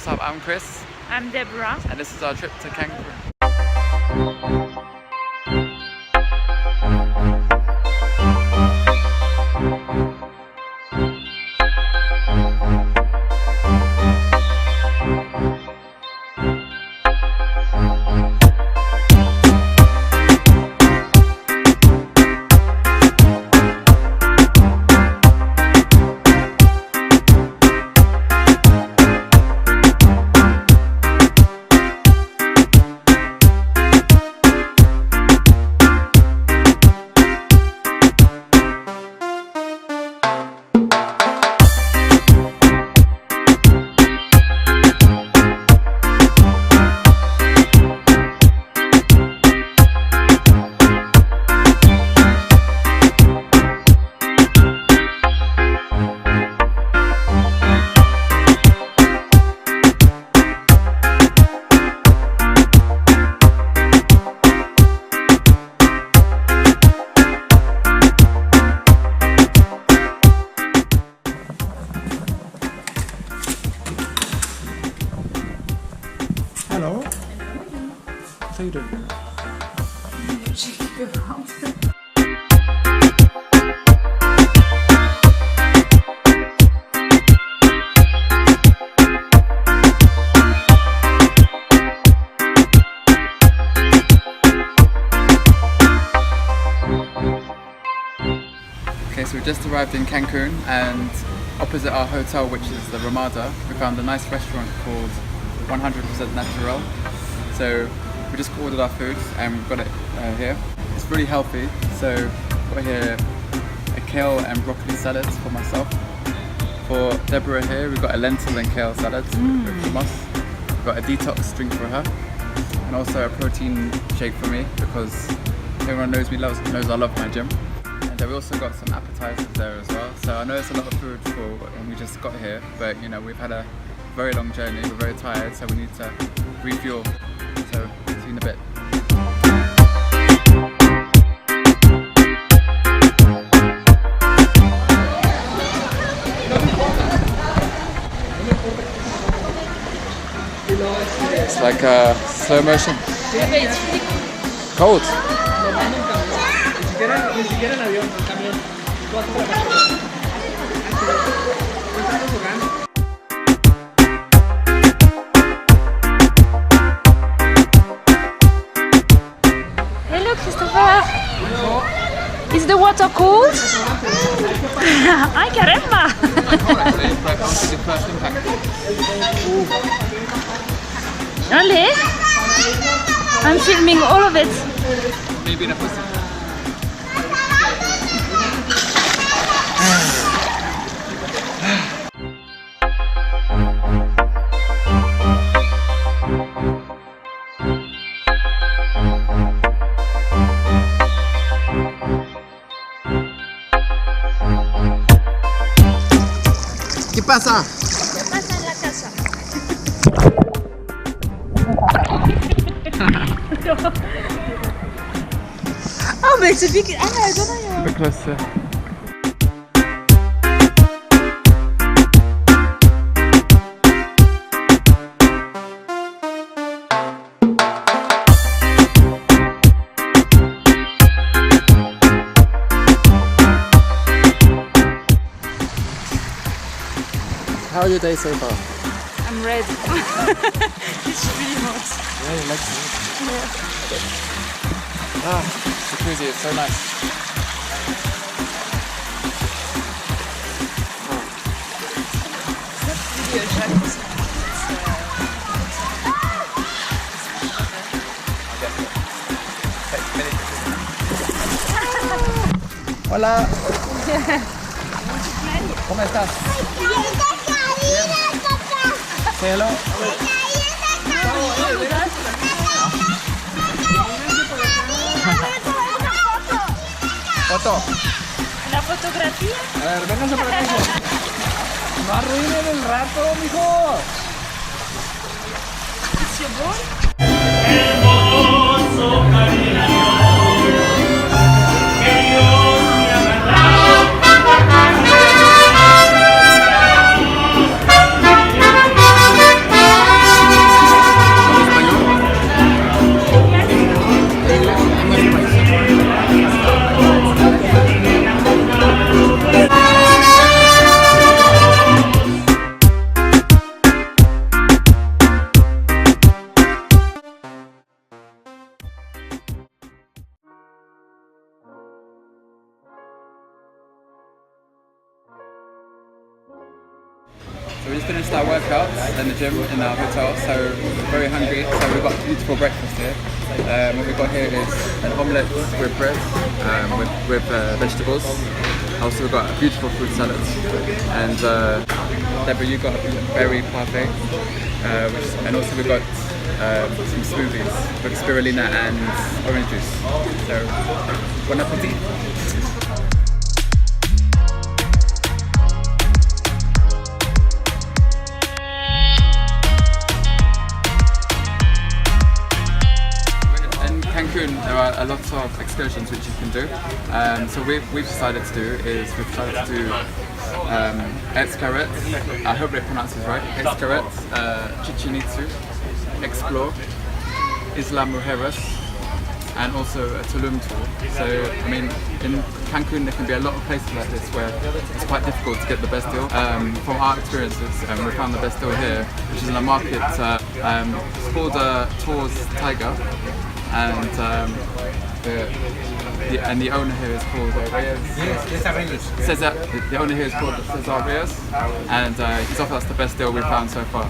What's up? I'm Chris. I'm Deborah. And this is our trip to Cancun. Hello. What are you doing? Okay, so we just arrived in Cancun, and opposite our hotel, which is the Ramada, we found a nice restaurant called 100% Natural. So we just ordered our food and we've got it here. It's really healthy. So I've got here a kale and broccoli salad for myself. For Deborah here, we've got a lentil and kale salad from us. We've got a detox drink for her, and also a protein shake for me because everyone knows I love my gym. And we also got some appetizers there as well. So I know it's a lot of food for when we just got here, but you know, we've had a very long journey, we're very tired, so we need to refuel. So, see you in a bit. It's like slow motion. Cold. Hello, Christopher. Is the water cold? Ay, caramba! Allez! I'm filming all of it. Maybe in a pussy. ¿Qué pasa? ¿Qué pasa en la casa? Oh, mais c'est big. Ah, I don't know. A bit closer. How are your day so far? I'm ready. It's really hot. Yeah, you like it? Yeah. Ah, jacuzzi, it's so nice. Hola. ¿Cómo estás? Hello. Foto. ¿La fotografía? A ver, vénganse para acá. No arruinen el rato, mijo. It's your boy? Hermoso cariño. workouts in the gym in our hotel, so we're very hungry. So we've got a beautiful breakfast here. What we've got here is an omelette with bread, with vegetables. Also we've got a beautiful fruit salad. And Deborah, you got a berry parfait, and also we've got some smoothies with spirulina and orange juice. So, bon appetit! In Cancun, there are a lot of excursions which you can do. So we've decided to do Escaret, I hope I pronounce this right, Escaret, Chichen Itzu, Explore, Isla Mujeres, and also a Tulum tour. So, I mean, in Cancun there can be a lot of places like this where it's quite difficult to get the best deal. From our experiences, we found the best deal here, which is in a market, it's called Tours Tiger, and the owner here is called Cesar. The owner here is called Cesar Reyes, and he's offered us the best deal we've found so far.